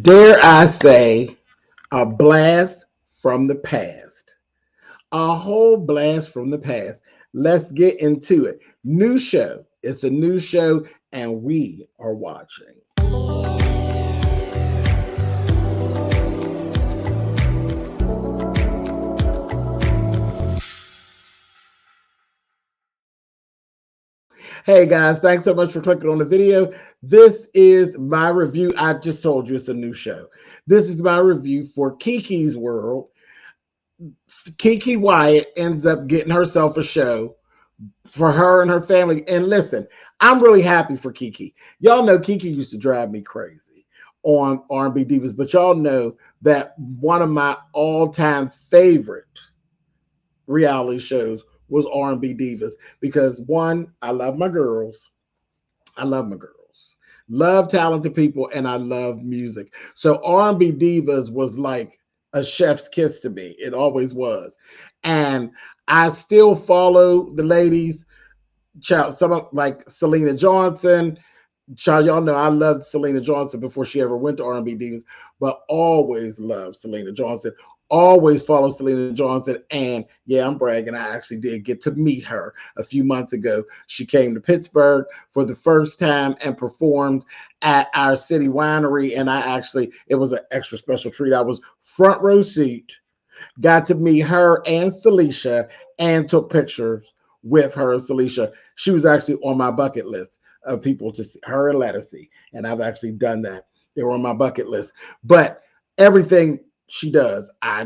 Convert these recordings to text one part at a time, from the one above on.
Dare I say, a blast from the past. A whole blast from the past. Let's get into it. New show. It's a new show, and we are watching. Hey guys, thanks so much for clicking on the video. This is my review. I just told you it's a new show. This is my review for Kiki's World. KeKe WYATT ends up getting herself a show for her and her family. And listen, I'm really happy for Kiki. Y'all know Kiki used to drive me crazy on R&B Divas, but y'all know that one of my all-time favorite reality shows was R&B Divas because one, I love my girls. I love my girls. Love talented people and I love music. So R&B Divas was like a chef's kiss to me. It always was. And I still follow the ladies. Some of like Selena Johnson. Y'all know I loved Selena Johnson before she ever went to R&B Divas, but always loved Selena Johnson. Always follow Selena Johnson. And yeah, I'm bragging. I actually did get to meet her a few months ago. She came to Pittsburgh for the first time and performed at our city winery. And it was an extra special treat. I was front row seat, got to meet her and Celicia and took pictures with her and Celicia. She was actually on my bucket list of people to see, her and Lettucey. And I've actually done that. They were on my bucket list. But everything she does, I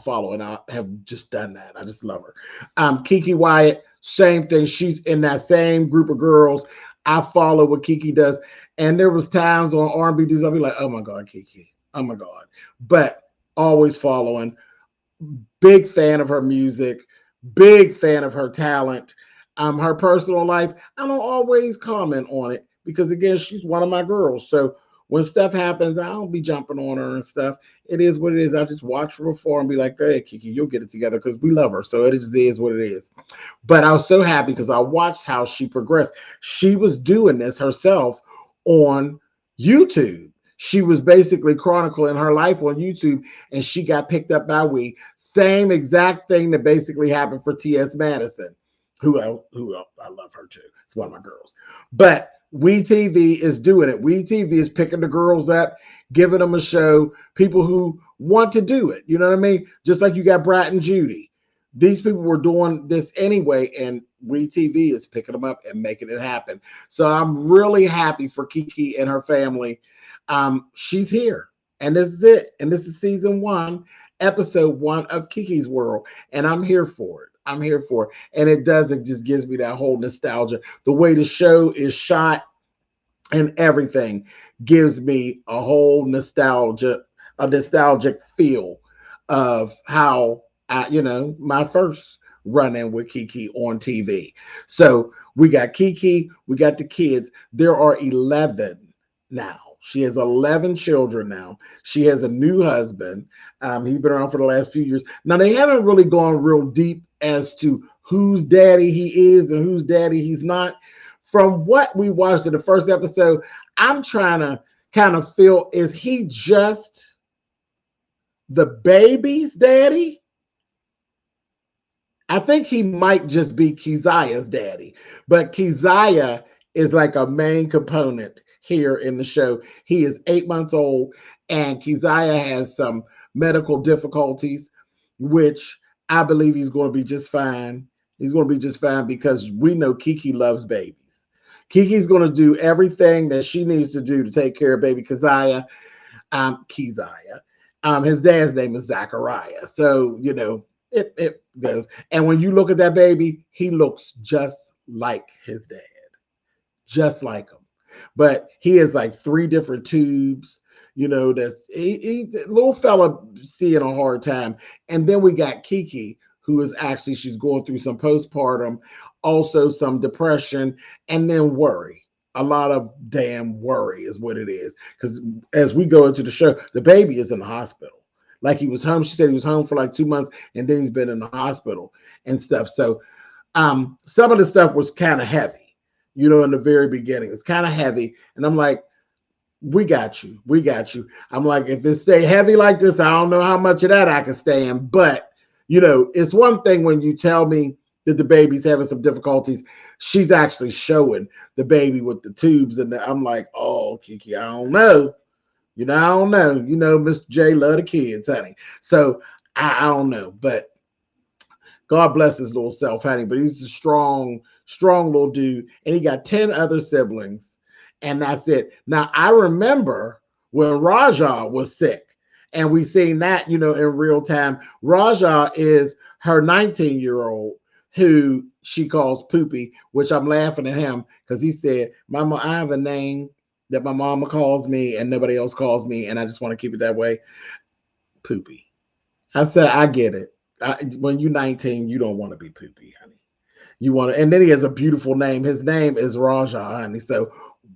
follow, and I have just done that. I just love her. KeKe WYATT, same thing. She's in that same group of girls. I follow what Kiki does. And there was times on R&B Divas, I'll be like, oh my God, Kiki. Oh my God. But always following. Big fan of her music. Big fan of her talent. Her personal life, I don't always comment on it because, again, she's one of my girls. So when stuff happens, I don't be jumping on her and stuff. It is what it is. I just watch her before and be like, hey, Kiki, you'll get it together because we love her. So it just is what it is. But I was so happy because I watched how she progressed. She was doing this herself on YouTube. She was basically chronicling her life on YouTube, and she got picked up by We. Same exact thing that basically happened for T.S. Madison. Who else? I love her too. It's one of my girls. But WeTV is doing it. WeTV is picking the girls up, giving them a show, people who want to do it. You know what I mean? Just like you got Brat and Judy. These people were doing this anyway, and WeTV is picking them up and making it happen. So I'm really happy for Kiki and her family. She's here, and this is it. And this is season 1, episode 1 of Kiki's World, and I'm here for it. I'm here for it. And it just gives me that whole nostalgia. The way the show is shot and everything gives me a whole nostalgic feel of how my first run-in with Kiki on TV. So we got Kiki, we got the kids. There are 11 now. She has 11 children now. She has a new husband. He's been around for the last few years. Now, they haven't really gone real deep as to whose daddy he is and whose daddy he's not. From what we watched in the first episode, I'm trying to kind of feel, is he just the baby's daddy? I think he might just be Keziah's daddy, but Keziah is like a main component here in the show. He is 8 months old, and Keziah has some medical difficulties, which I believe he's going to be just fine. He's going to be just fine because we know Kiki loves babies. Kiki's going to do everything that she needs to do to take care of baby Keziah. Keziah. His dad's name is Zachariah. So, it goes. And when you look at that baby, he looks just like his dad. Just like him. But he has like 3 different tubes. That's he little fella seeing a hard time. And then we got Kiki, who is actually, she's going through some postpartum, also some depression, and then worry. A lot of damn worry is what it is. Because as we go into the show, the baby is in the hospital. Like he was home. She said he was home for like 2 months, and then he's been in the hospital and stuff. So some of the stuff was kind of heavy, in the very beginning. It's kind of heavy. And I'm like, We got you. We got you. I'm like, if it stay heavy like this, I don't know how much of that I can stand. But, you know, it's one thing when you tell me that the baby's having some difficulties. She's actually showing the baby with the tubes. And I'm like, oh, Kiki, I don't know. You know, I don't know. You know, Mr. J love the kids, honey. So I don't know. But God bless his little self, honey. But he's a strong, strong little dude. And he got 10 other siblings. And that's it. Now, I remember when Raja was sick. And we seen that, you know, in real time. Raja is her 19-year-old who she calls Poopy, which I'm laughing at him because he said, Mama, I have a name that my mama calls me and nobody else calls me. And I just want to keep it that way. Poopy. I said, I get it. When you're 19, you don't want to be Poopy, honey. You want to, and then he has a beautiful name. His name is Raja, honey. So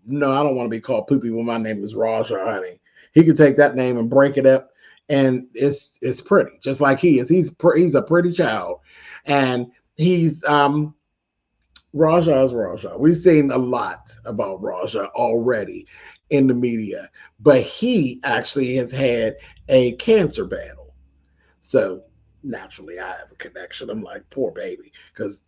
no, I don't want to be called Poopy when my name is Raja, honey. He could take that name and break it up, and it's pretty, just like he is. He's a pretty child, and he's Raja is Raja. We've seen a lot about Raja already in the media, but he actually has had a cancer battle. So naturally, I have a connection. I'm like, poor baby, because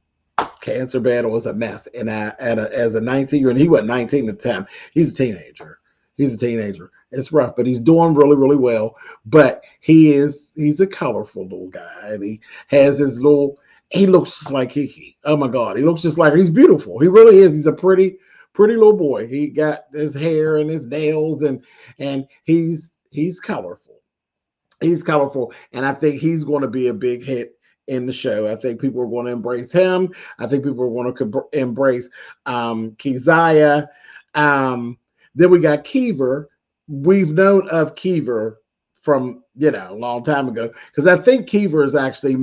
cancer battle is a mess. And as a 19-year-old, and he wasn't 19 at the time, he's a teenager. He's a teenager. It's rough, but he's doing really, really well. But he's a colorful little guy, and he has his little. He looks just like Kiki. Oh my God, he looks just like her. He's beautiful. He really is. He's a pretty little boy. He got his hair and his nails, and he's colorful. He's colorful, and I think he's going to be a big hit in the show. I think people are going to embrace him. I think people are going to embrace Keziah. Then we got Keever. We've known of Keever from, you know, a long time ago, because I think Keever is actually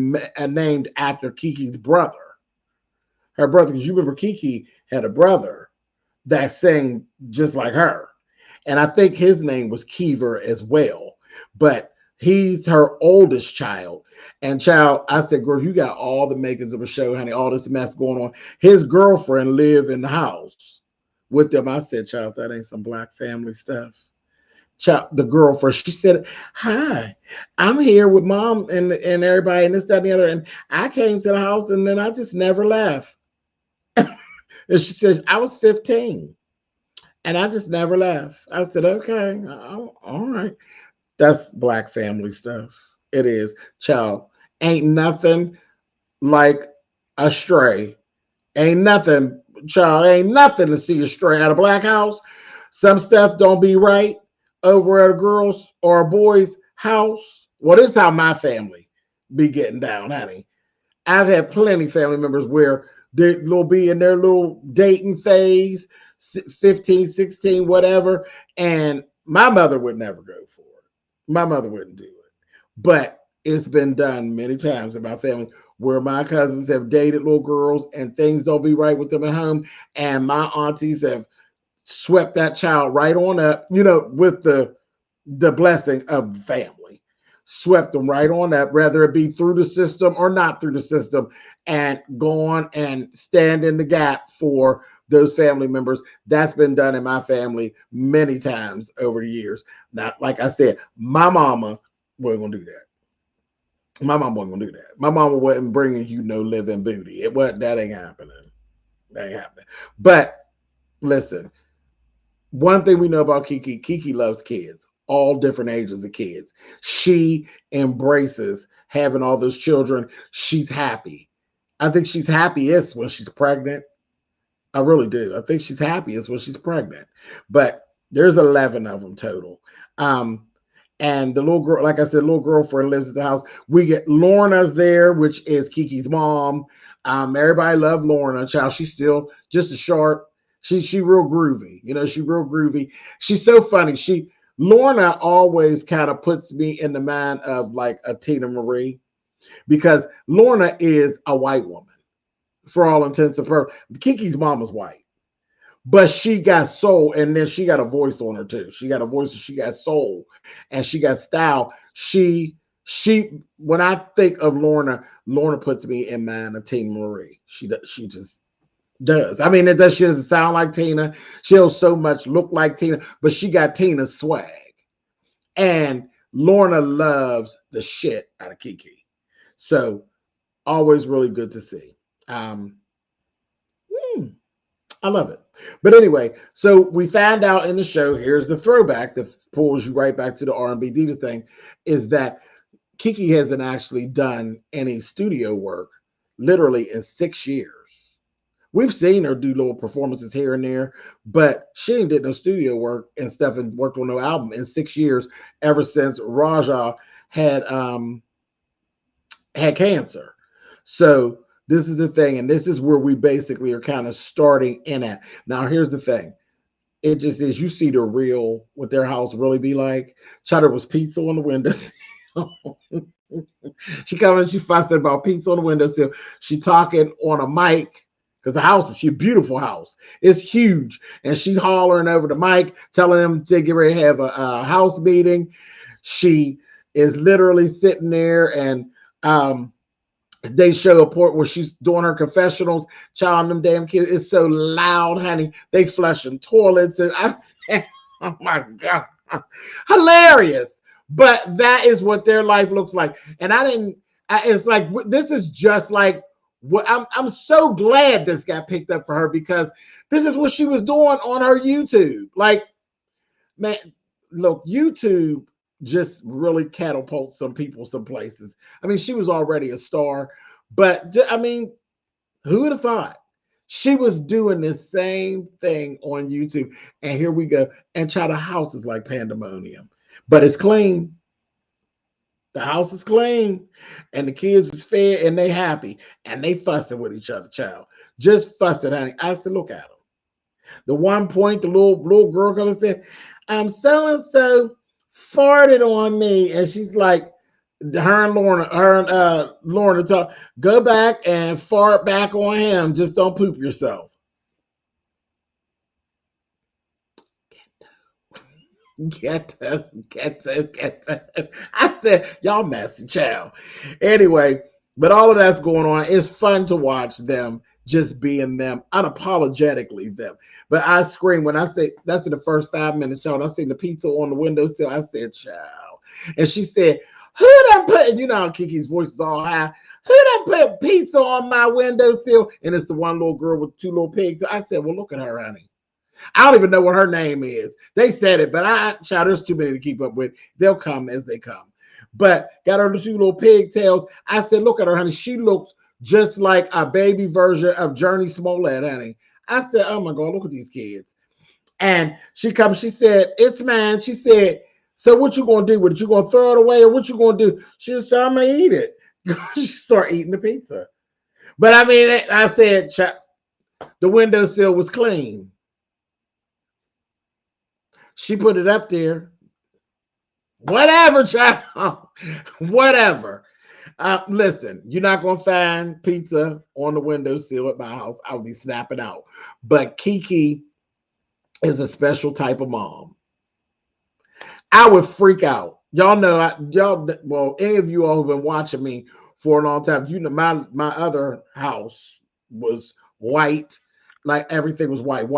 named after Kiki's brother. Her brother, because you remember Kiki had a brother that sang just like her. And I think his name was Keever as well. But he's her oldest child. And child, I said, girl, you got all the makings of a show, honey, all this mess going on. His girlfriend lived in the house with them. I said, child, that ain't some black family stuff. Child, the girlfriend, she said, hi, I'm here with mom and everybody and this, that, and the other. And I came to the house and then I just never left. And she says, I was 15 and I just never left. I said, okay, all right. That's black family stuff. It is. Child, ain't nothing like a stray. Ain't nothing, child, ain't nothing to see a stray at a black house. Some stuff don't be right over at a girl's or a boy's house. Well, this is how my family be getting down, honey. I've had plenty family members where they'll be in their little dating phase, 15, 16, whatever, and my mother would never go for it. My mother wouldn't do it. But it's been done many times in my family where my cousins have dated little girls and things don't be right with them at home. And my aunties have swept that child right on up, you know, with the blessing of the family. Swept them right on up, whether it be through the system or not through the system, and go on and stand in the gap for those family members. That's been done in my family many times over the years. Now, like I said, my mama wasn't gonna do that. My mama wasn't gonna do that. My mama wasn't bringing you no living booty. It wasn't. That ain't happening. That ain't happening. But listen, one thing we know about Kiki, Kiki loves kids, all different ages of kids. She embraces having all those children. She's happy. I think she's happiest when she's pregnant. I really do. I think she's happiest when she's pregnant. But there's 11 of them total. And the little girl, like I said, little girlfriend lives at the house. We get Lorna's there, which is Kiki's mom. Everybody loved Lorna. Child, she's still just a sharp. She real groovy. You know, she real groovy. She's so funny. Lorna always kind of puts me in the mind of like a Tina Marie, because Lorna is a white woman for all intents and purposes. Kiki's mom is white, but she got soul, and then she got a voice on her too. She got a voice, and she got soul, and she got style. She when I think of Lorna, Lorna puts me in mind of Tina Marie. She just Does. I mean, it does. She doesn't sound like Tina. She don't so much look like Tina, but she got Tina's swag. And Lorna loves the shit out of Kiki. So always really good to see. Um, I love it. But anyway, so we found out in the show, here's the throwback that pulls you right back to the R&B Diva thing, is that Kiki hasn't actually done any studio work literally in 6 years. We've seen her do little performances here and there, but she ain't did no studio work and stuff and worked on no album in 6 years ever since Raja had cancer. So this is the thing, and this is where we basically are kind of starting in at. Now, here's the thing. It just is, you see the real, what their house really be like. Chutter was pizza on the windows. She comes and she fussing about pizza on the windowsill. She talking on a mic because the house is a beautiful house. It's huge. And she's hollering over the mic, telling them to get ready to have a house meeting. She is literally sitting there and they show a port where she's doing her confessionals, child, them damn kids. It's so loud, honey. They flushing toilets. And I said, oh my God, hilarious. But that is what their life looks like. And it's like, this is just like what I'm so glad this got picked up for her, because this is what she was doing on her YouTube. Like, man, look, YouTube just really catapults some people some places. I mean, she was already a star, but I mean, who would have thought? She was doing the same thing on YouTube. And here we go. And child, the house is like pandemonium, but it's clean. The house is clean, and the kids was fed, and they happy, and they fussing with each other, child. Just fussing, honey. I said, look at them. The one point, the little girl comes and said, so and so farted on me, and she's like, Lorna talk, go back and fart back on him. Just don't poop yourself. Ghetto. I said, y'all messy, child. Anyway, but all of that's going on. It's fun to watch them just being them, unapologetically them. But I scream when I say, that's in the first 5 minutes, child. I seen the pizza on the windowsill. I said, child. And she said, who done put, you know, Kiki's voice is all high. Who done put pizza on my windowsill? And it's the one little girl with two little pigs. I said, well, look at her, honey. I don't even know what her name is. They said it, but child, there's too many to keep up with. They'll come as they come. But got her two little pigtails. I said, look at her, honey. She looks just like a baby version of Journey Smollett, honey. I said, oh my God, look at these kids. And she comes, she said, it's mine. She said, so what you gonna do with it? You gonna throw it away, or what you gonna do? She said, I'm gonna eat it. She started eating the pizza. But I mean, I said, the windowsill was clean. She put it up there. Whatever, child. Whatever. Listen, you're not going to find pizza on the windowsill at my house. I'll be snapping out. But Kiki is a special type of mom. I would freak out. Y'all know, well, any of you all who've been watching me for a long time, you know, my other house was white. Like everything was white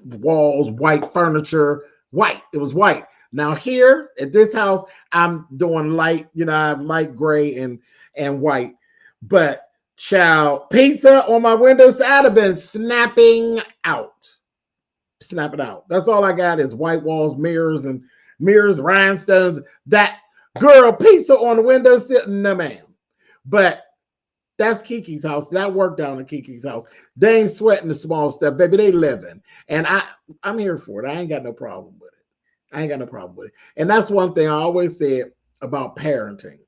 walls, white furniture, white. It was white. Now here at this house, I'm doing light, you know, I have light gray and white. But child, pizza on my windows, I'd have been snapping out. Snapping out. That's all I got is white walls, mirrors, rhinestones. That girl, pizza on the windowsill, no ma'am. But that's Kiki's house. That worked down in Kiki's house. They ain't sweating the small stuff, baby. They living. And I'm here for it. I ain't got no problem with it. And that's one thing I always said about parenting.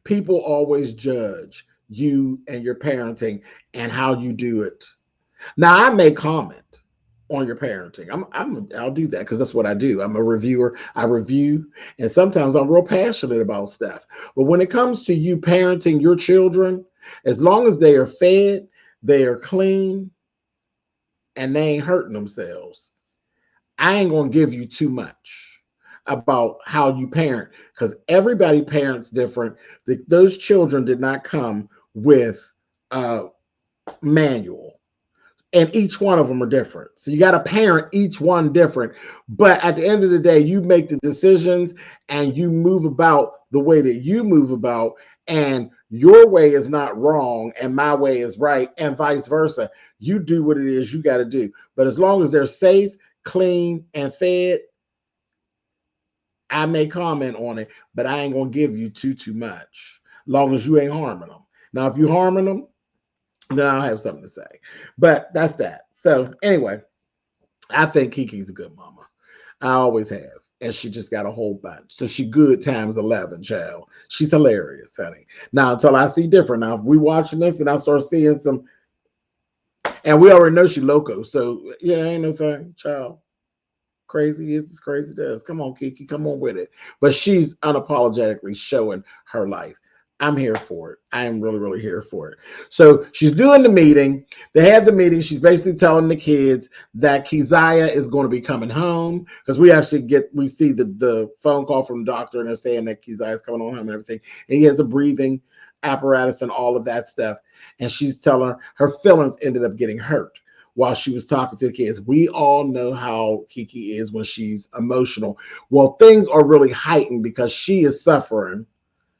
People always judge you and your parenting and how you do it. Now, I may comment on your parenting. I'll do that because that's what I do. I'm a reviewer. I review, and sometimes I'm real passionate about stuff. But when it comes to you parenting your children, as long as they are fed, they are clean, and they ain't hurting themselves, I ain't gonna give you too much about how you parent, because everybody parents different. Those children did not come with manual. And each one of them are different. So you got to parent each one different. But at the end of the day, you make the decisions and you move about the way that you move about. And your way is not wrong and my way is right, and vice versa. You do what it is you got to do. But as long as they're safe, clean, and fed, I may comment on it, but I ain't going to give you too much. Long as you ain't harming them. Now, if you harming them, then I'll have something to say. But that's that. So anyway, I think Kiki's a good mama. I always have. And she just got a whole bunch. So she good times 11, child. She's hilarious, honey. Now, until I see different. Now, if we watching this and I start seeing some, and we already know she loco. So, yeah, ain't no thing, child. Crazy is as crazy does. Come on, Kiki. Come on with it. But she's unapologetically showing her life. I'm here for it. I am really here for it. So she's doing the meeting. They had the meeting. She's basically telling the kids that Keziah is going to be coming home, because we see the phone call from the doctor and they're saying that Keziah is coming on home and everything. And he has a breathing apparatus and all of that stuff. And she's telling her feelings ended up getting hurt while she was talking to the kids. We all know how Kiki is when she's emotional. Well, things are really heightened because she is suffering.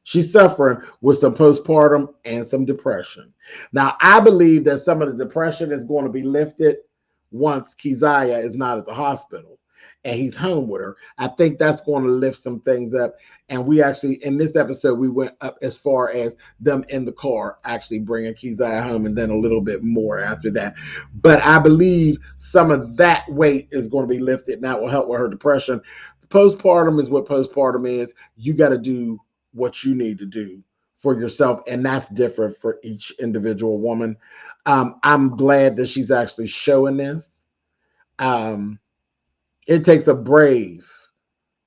She's suffering with some postpartum and some depression. Now, I believe that some of the depression is going to be lifted once Keziah is not at the hospital and he's home with her. I think that's going to lift some things up. And we actually, in this episode, we went up as far as them in the car actually bringing Keziah home, and then a little bit more after that. But I believe some of that weight is going to be lifted, and that will help with her depression. Postpartum is what postpartum is. You got to do what you need to do for yourself, and that's different for each individual woman. I'm glad that she's actually showing this. It takes a brave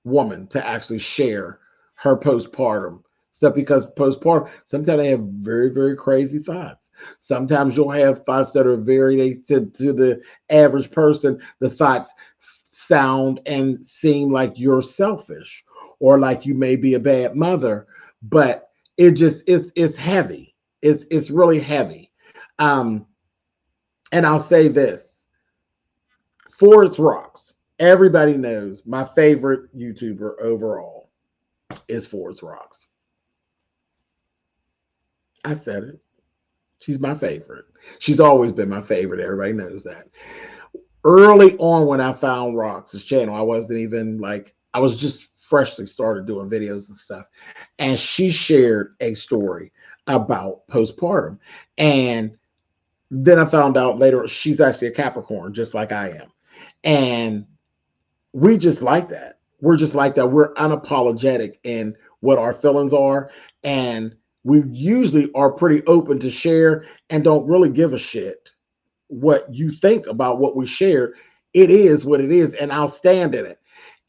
woman to actually share her postpartum stuff, because postpartum, sometimes they have very crazy thoughts. Sometimes you'll have thoughts that are very, to the average person, the thoughts sound and seem like you're selfish or like you may be a bad mother, but it's heavy. It's really heavy. And I'll say this, Forest Rocks. Everybody knows my favorite YouTuber overall is Forest Rocks. I said it. She's my favorite. She's always been my favorite. Everybody knows that. Early on when I found Rocks' channel, I wasn't even I was just freshly started doing videos and stuff. And she shared a story about postpartum. And then I found out later she's actually a Capricorn, just like I am. And we just like that. We're just like that. We're unapologetic in what our feelings are. And we usually are pretty open to share and don't really give a shit what you think about what we share. It is what it is, and I'll stand in it.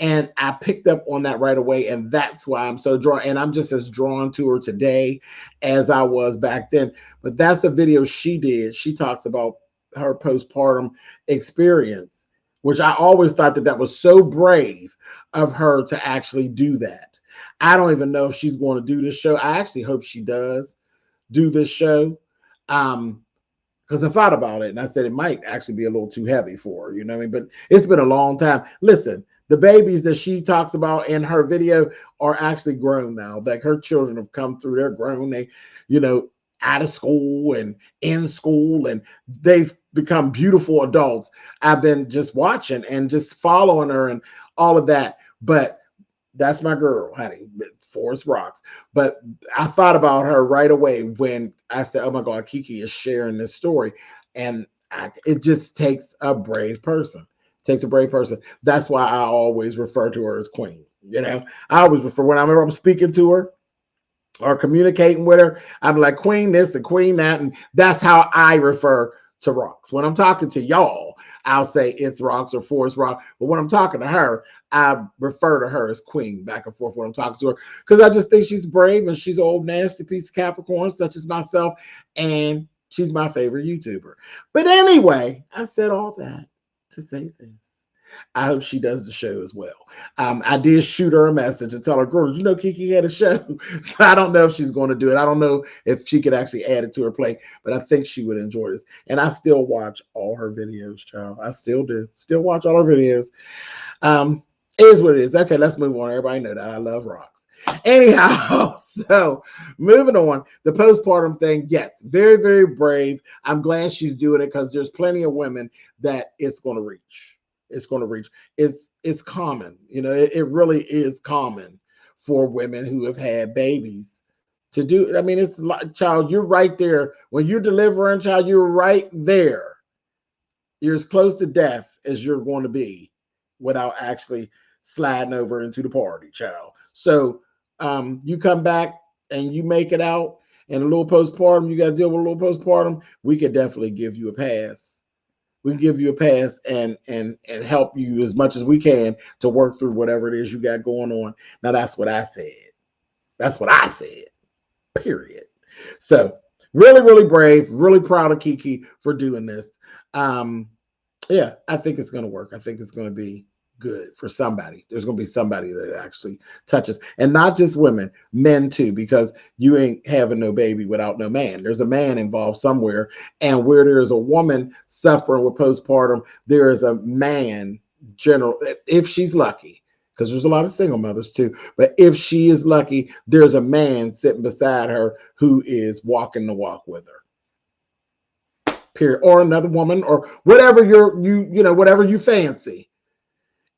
And I picked up on that right away, and that's why I'm so drawn. And I'm just as drawn to her today as I was back then. But that's a video she did. She talks about her postpartum experience, which I always thought that was so brave of her to actually do that. I don't even know if she's going to do this show. I actually hope she does do this show. Because I thought about it and I said it might actually be a little too heavy for her, you know what I mean? But it's been a long time. Listen, the babies that she talks about in her video are actually grown now. Like, her children have come through. They're grown. They, out of school and in school, and they've become beautiful adults. I've been just watching and just following her and all of that. But that's my girl, honey. Forest Rocks. But I thought about her right away when I said, oh my God, Kiki is sharing this story. And it just takes a brave person. It takes a brave person. That's why I always refer to her as Queen. I always refer, whenever I'm speaking to her or communicating with her, I'm like, Queen this and Queen that. And that's how I refer to Rocks. When I'm talking to y'all, I'll say it's Rocks or Forest Rock. But when I'm talking to her, I refer to her as Queen back and forth when I'm talking to her, because I just think she's brave and she's an old nasty piece of Capricorn, such as myself, and she's my favorite YouTuber. But anyway, I said all that to say this. I hope she does the show as well. I did shoot her a message and tell her, girl, did you know Kiki had a show? So I don't know if she's going to do it. I don't know if she could actually add it to her plate, but I think she would enjoy this. And I still watch all her videos, child. I still do. Still watch all her videos. It is what it is. Okay, let's move on. Everybody know that I love rocks. Anyhow, so moving on, the postpartum thing, yes, very, very brave. I'm glad she's doing it because there's plenty of women that it's going to reach. It's going to reach. It's common. You know, it really is common for women who have had babies to do. I mean, it's like, child, you're right there. When you're delivering, child, you're right there. You're as close to death as you're going to be without actually sliding over into the party, child. So you come back and you make it out, and a little postpartum, you got to deal with a little postpartum. We could definitely give you a pass. We can give you a pass and help you as much as we can to work through whatever it is you got going on. Now that's what I said. That's what I said. Period. So really, really brave. Really proud of Kiki for doing this. Yeah, I think it's going to work. I think it's going to be good for somebody. There's going to be somebody that actually touches, and not just women, men too, because you ain't having no baby without no man. There's a man involved somewhere, and where there's a woman suffering with postpartum, there is a man, general, if she's lucky, because there's a lot of single mothers too, but if she is lucky, there's a man sitting beside her who is walking the walk with her. Period. Or another woman, or whatever whatever you fancy.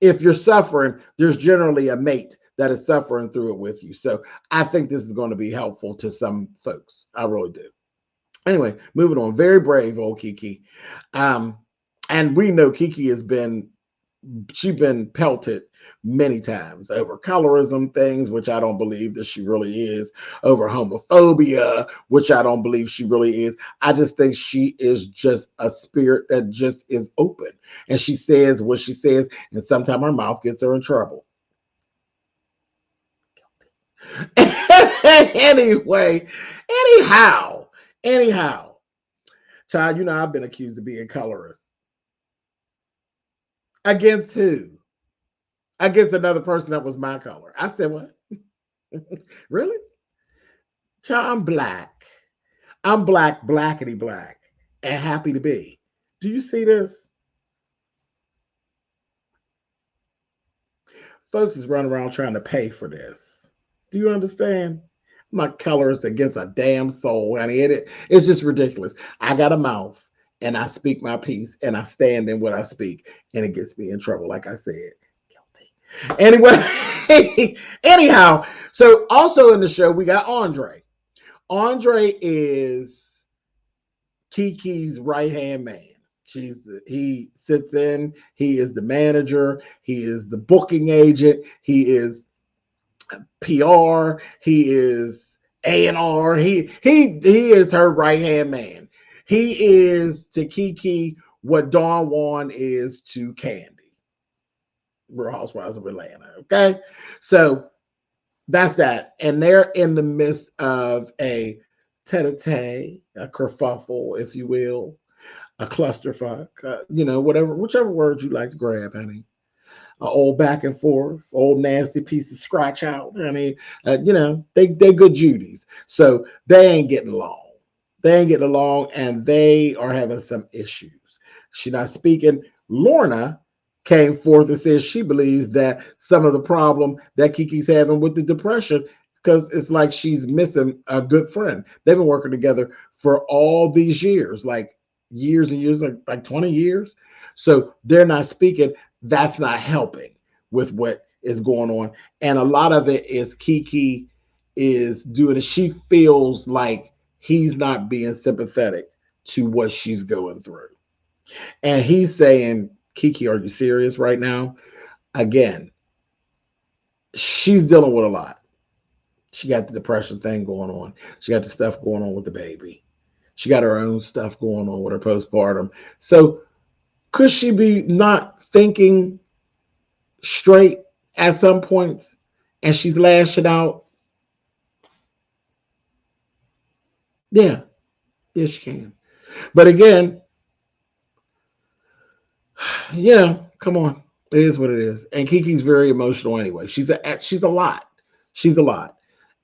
If you're suffering, there's generally a mate that is suffering through it with you. So I think this is going to be helpful to some folks. I really do. Anyway, moving on. Very brave, old Kiki. And we know Kiki she's been pelted many times over colorism things, which I don't believe that she really is, over homophobia, which I don't believe she really is. I just think she is just a spirit that just is open, and she says what she says, and sometimes her mouth gets her in trouble. anyhow, child, you know I've been accused of being colorist. Against who? Against another person that was my color. I said, what? Really? Child, I'm black. I'm black, blackety black, and happy to be. Do you see this? Folks is running around trying to pay for this. Do you understand? I'm not colorist against a damn soul, honey. It's just ridiculous. I got a mouth, and I speak my piece, and I stand in what I speak, and it gets me in trouble, like I said. Anyway, anyhow, so also in the show, we got Andre. Andre is Kiki's right-hand man. He sits in, he is the manager, he is the booking agent, he is PR, he is A&R, he is her right-hand man. He is to Kiki what Don Juan is to Candy. Real Housewives of Atlanta. Okay, so that's that, and they're in the midst of a tete-a-tete, a kerfuffle, if you will, a clusterfuck. Whichever word you like to grab, honey. Old back and forth, old nasty piece of scratch out. I mean, they good Judies, so they ain't getting along. They ain't getting along, and they are having some issues. She's not speaking. Lorna came forth and says she believes that some of the problem that Kiki's having with the depression, because it's like she's missing a good friend. They've been working together for all these years, like years and years, like 20 years. So they're not speaking. That's not helping with what is going on. And a lot of it is Kiki is doing it. She feels like he's not being sympathetic to what she's going through. And he's saying, Kiki, are you serious right now? Again, she's dealing with a lot. She got the depression thing going on. She got the stuff going on with the baby. She got her own stuff going on with her postpartum. So could she be not thinking straight at some points, and she's lashing out? Yeah, yes, she can. But again, come on. It is what it is. And Kiki's very emotional anyway. She's a lot. She's a lot.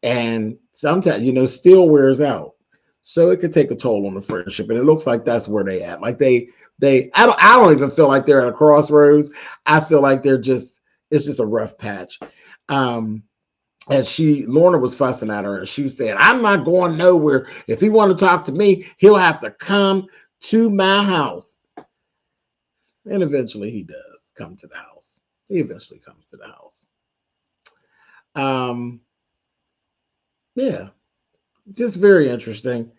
And sometimes, still wears out. So it could take a toll on the friendship. And it looks like that's where they at. Like I don't even feel like they're at a crossroads. I feel like it's just a rough patch. And Lorna was fussing at her and she was saying, I'm not going nowhere. If he want to talk to me, he'll have to come to my house. And eventually he does come to the house. He eventually comes to the house. Yeah, just very interesting.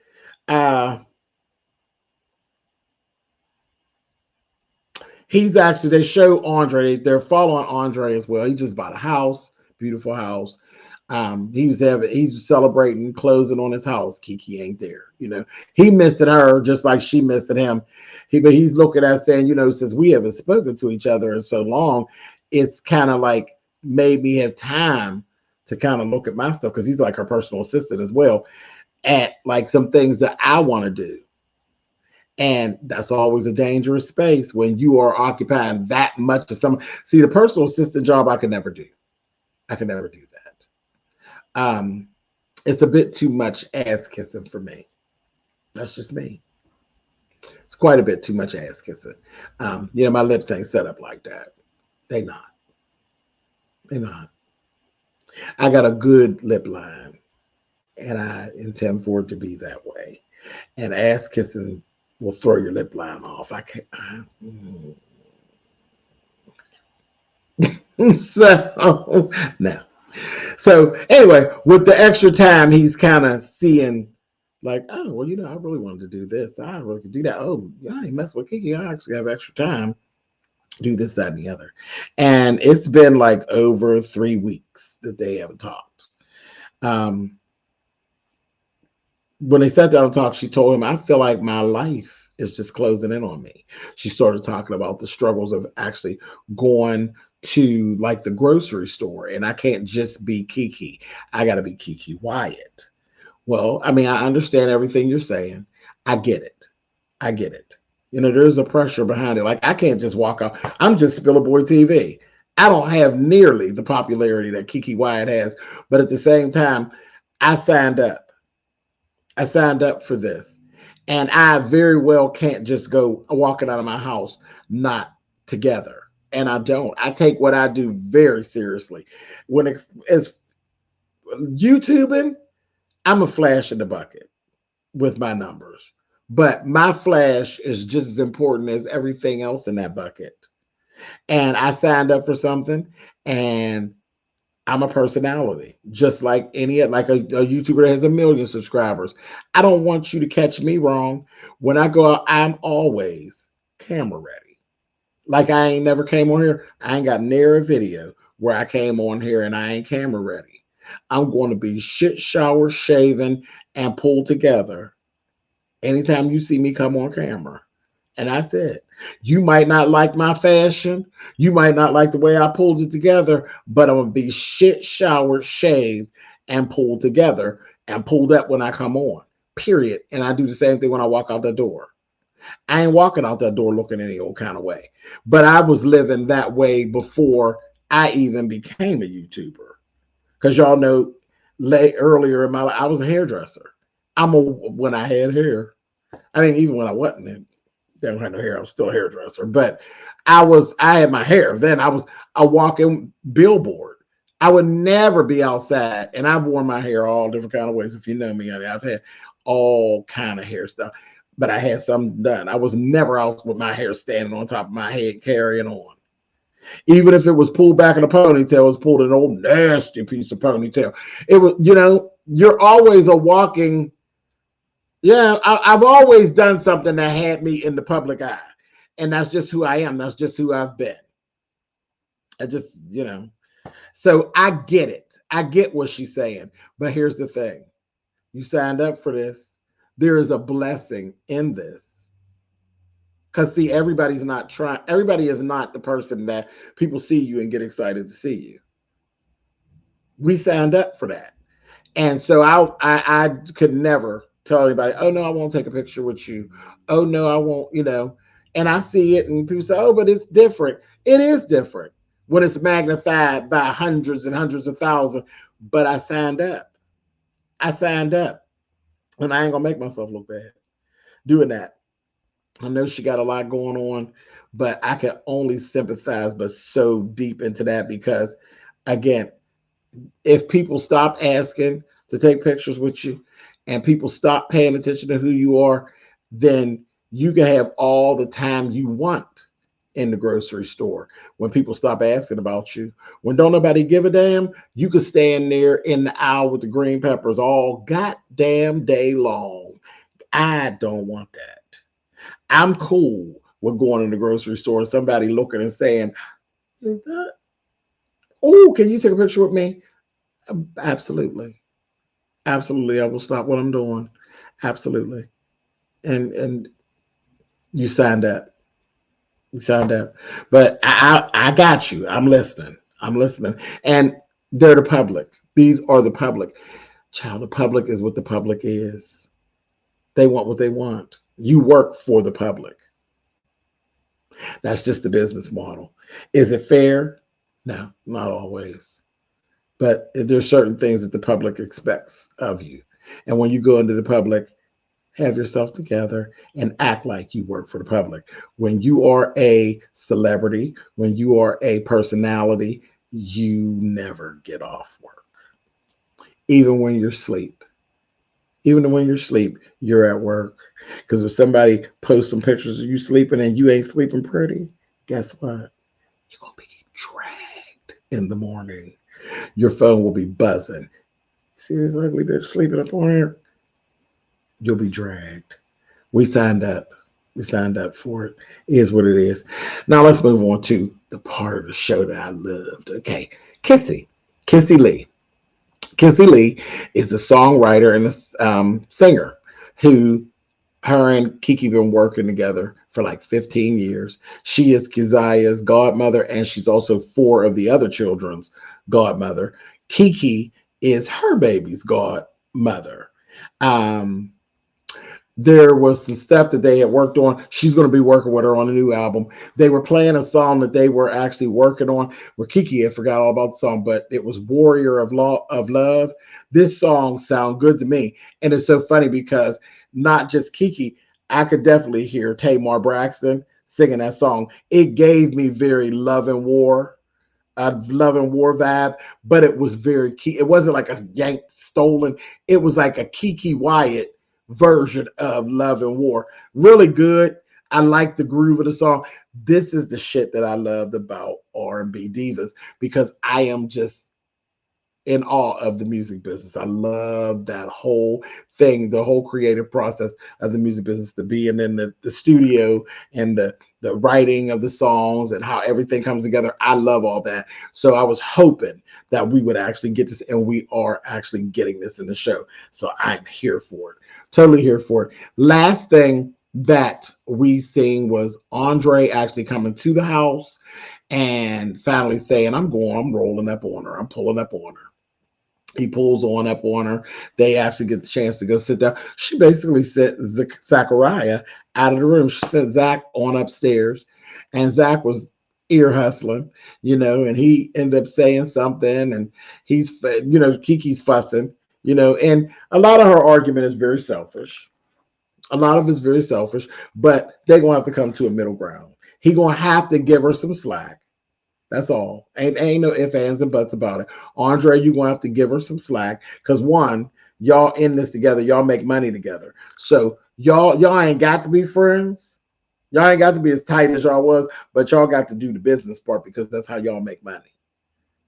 They show Andre, they're following Andre as well. He just bought a house, beautiful house. He's celebrating closing on his house. Kiki ain't there. He missing her just like she missing him. But he's looking at saying, since we haven't spoken to each other in so long, it's kind of like made me have time to kind of look at my stuff, because he's like her personal assistant as well, at like some things that I want to do. And that's always a dangerous space when you are occupying that much of some. See, the personal assistant job I could never do. I could never do that. It's a bit too much ass kissing for me. That's just me. It's quite a bit too much ass kissing. My lips ain't set up like that. They not. I got a good lip line, and I intend for it to be that way. And ass kissing will throw your lip line off. I can't. So no. So anyway, with the extra time, he's kind of seeing like, oh, well, I really wanted to do this. I really could do that. Oh, yeah, I ain't mess with Kiki. I actually have extra time. Do this, that, and the other. And it's been like over 3 weeks that they haven't talked. When they sat down and talked, she told him, I feel like my life is just closing in on me. She started talking about the struggles of actually going to like the grocery store, and I can't just be Kiki. I got to be KeKe WYATT. Well, I mean, I understand everything you're saying. I get it. There's a pressure behind it. Like, I can't just walk out. I'm just SpillitBoyTV. I don't have nearly the popularity that KeKe WYATT has, but at the same time, I signed up. For this, and I very well can't just go walking out of my house not together. And I don't. I take what I do very seriously. When it is YouTubing, I'm a flash in the bucket with my numbers. But my flash is just as important as everything else in that bucket. And I signed up for something, and I'm a personality, just like a YouTuber that has 1 million subscribers. I don't want you to catch me wrong. When I go out, I'm always camera ready. Like, I ain't never came on here. I ain't got near a video where I came on here and I ain't camera ready. I'm going to be shit shower, shaven, and pulled together anytime you see me come on camera. And that's it. You might not like my fashion. You might not like the way I pulled it together, but I'm going to be shit showered, shaved, and pulled together and pulled up when I come on, period. And I do the same thing when I walk out the door. I ain't walking out that door looking any old kind of way. But I was living that way before I even became a YouTuber. Because y'all know, earlier in my life, I was a hairdresser. When I had hair. I mean, even when I wasn't, didn't have no hair, I was still a hairdresser. But I had my hair. Then I was a walking billboard. I would never be outside. And I've worn my hair all different kind of ways. If you know me, I've had all kind of hair stuff. But I had something done. I was never out with my hair standing on top of my head carrying on. Even if it was pulled back in a ponytail, it was pulled an old nasty piece of ponytail. It was, you're always a walking. Yeah, I've always done something that had me in the public eye. And that's just who I am. That's just who I've been. I just, So I get it. I get what she's saying. But here's the thing. You signed up for this. There is a blessing in this. Because, see, everybody is not the person that people see you and get excited to see you. We signed up for that. And so I could never tell anybody, oh, no, I won't take a picture with you. Oh, no, I won't, And I see it and people say, oh, but it's different. It is different when it's magnified by hundreds and hundreds of thousands. But I signed up. I signed up. And I ain't gonna make myself look bad doing that. I know she got a lot going on, but I can only sympathize but so deep into that because again, if people stop asking to take pictures with you and people stop paying attention to who you are, then you can have all the time you want in the grocery store. When people stop asking about you, when don't nobody give a damn, you could stand there in the aisle with the green peppers all goddamn day long. I don't want that. I'm cool with going in the grocery store and somebody looking and saying, is that, oh, can you take a picture with me? Absolutely. Absolutely. I will stop what I'm doing. Absolutely. And you signed up. You signed up. But I got you. I'm listening. I'm listening. And they're the public. These are the public. Child, the public is what the public is. They want what they want. You work for the public. That's just the business model. Is it fair? No, not always. But there's certain things that the public expects of you. And when you go into the public, have yourself together and act like you work for the public. When you are a celebrity, when you are a personality, you never get off work. Even when you're asleep. Even when you're asleep, you're at work. Because if somebody posts some pictures of you sleeping and you ain't sleeping pretty, guess what? You're going to be dragged in the morning. Your phone will be buzzing. You see this ugly bitch sleeping up on here? You'll be dragged. We signed up. We signed up for it. It is what it is. Now let's move on to the part of the show that I loved. Okay. Kissy Lee. Kissy Lee is a songwriter and a singer who her and Kiki been working together for like 15 years. She is Keziah's godmother, and she's also 4 of the other children's godmother. Kiki is her baby's godmother. There was some stuff that they had worked on. She's going to be working with her on a new album. They were playing a song that they were actually working on where Kiki had forgot all about the song, but it was Warrior of Love. This song sounds good to me. And it's so funny because not just Kiki, I could definitely hear Tamar Braxton singing that song. It gave me very Love and War vibe, but it was very key. It wasn't like a yanked stolen. It was like a KeKe WYATT version of Love and War. Really good. I like the groove of the song. This is the shit that I loved about R&B divas because I am just in awe of the music business. I love that whole thing, the whole creative process of the music business, the being in the studio and the writing of the songs and how everything comes together. I love all that. So I was hoping that we would actually get this, and we are actually getting this in the show. So I'm here for it. Totally here for it. Last thing that we seen was Andre actually coming to the house and finally saying, I'm rolling up on her. I'm pulling up on her. He pulls up on her. They actually get the chance to go sit down. She basically sent Zachariah out of the room. She sent Zach on upstairs, and Zach was ear hustling, and he ended up saying something, and he's, Kiki's fussing, and a lot of her argument is very selfish. A lot of it's very selfish, but they're going to have to come to a middle ground. He going to have to give her some slack. That's all. Ain't no ifs, ands, and buts about it. Andre, you're going to have to give her some slack because, one, y'all in this together. Y'all make money together. So y'all ain't got to be friends. Y'all ain't got to be as tight as y'all was, but y'all got to do the business part because that's how y'all make money.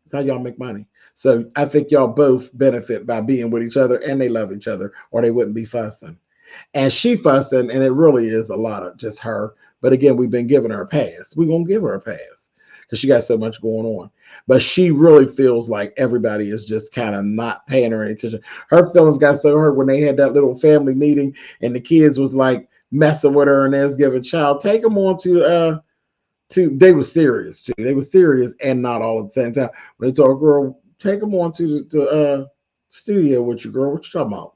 That's how y'all make money. So I think y'all both benefit by being with each other, and they love each other, or they wouldn't be fussing. And she fussing, and it really is a lot of just her. But again, we've been giving her a pass. We're going to give her a pass because she got so much going on. But she really feels like everybody is just kind of not paying her any attention. Her feelings got so hurt when they had that little family meeting and the kids was like messing with her and they was giving child, take them on to they were serious too. They were serious and not all at the same time. When they told her, girl, take them on to the studio with you, girl. What you talking about?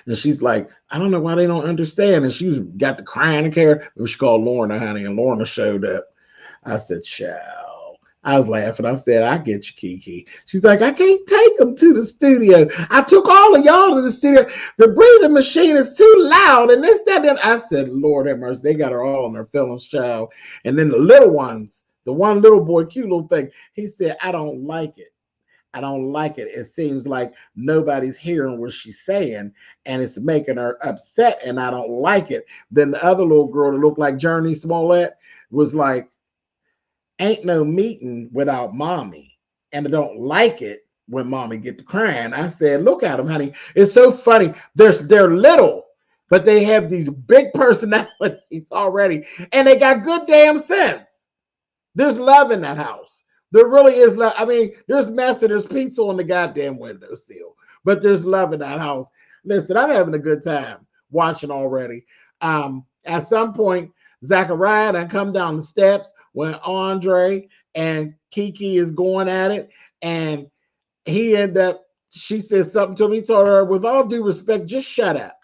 And she's like, I don't know why they don't understand. And she got to crying and care. She called Lorna, honey, and Lorna showed up. I said, child. I was laughing. I said, I get you, Kiki. She's like, I can't take them to the studio. I took all of y'all to the studio. The breathing machine is too loud. And this, that, and I said, Lord have mercy. They got her all on their feelings, child. And then the little ones, the one little boy, cute little thing, he said, I don't like it. I don't like it. It seems like nobody's hearing what she's saying, and it's making her upset, and I don't like it. Then the other little girl that looked like Journey Smollett was like, ain't no meeting without mommy, and I don't like it when mommy get to crying. I said, look at them, honey. It's so funny. They're little, but they have these big personalities already, and they got good damn sense. There's love in that house. There really is love. I mean, there's mess and there's pizza on the goddamn windowsill, but there's love in that house. Listen, I'm having a good time watching already. At some point, Zachariah done come down the steps when Andre and Kiki is going at it, and he ended up, she said something to me. He told her, with all due respect, just shut up.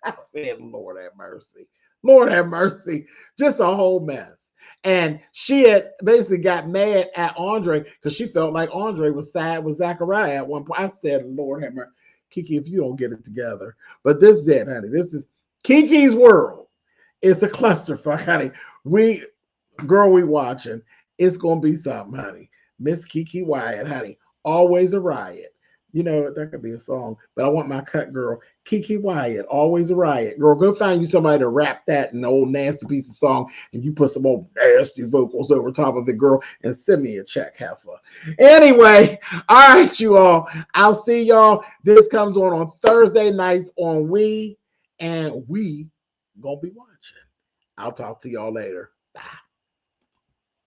I said, Lord have mercy. Lord have mercy. Just a whole mess. And she had basically got mad at Andre because she felt like Andre was sad with Zachariah at one point. I said, Lord have mercy. Kiki, if you don't get it together. But this is it, honey. This is Kiki's world. It's a clusterfuck, honey. We watching. It's going to be something, honey. Miss KeKe WYATT, honey. Always a riot. You know, that could be a song, but I want my cut girl, KeKe WYATT, always a riot. Girl, go find you somebody to rap that in the old nasty piece of song, and you put some old nasty vocals over top of it, girl, and send me a check, heifer. Anyway, all right, you all. I'll see y'all. This comes on Thursday nights on We, and we gonna be watching. I'll talk to y'all later. Bye.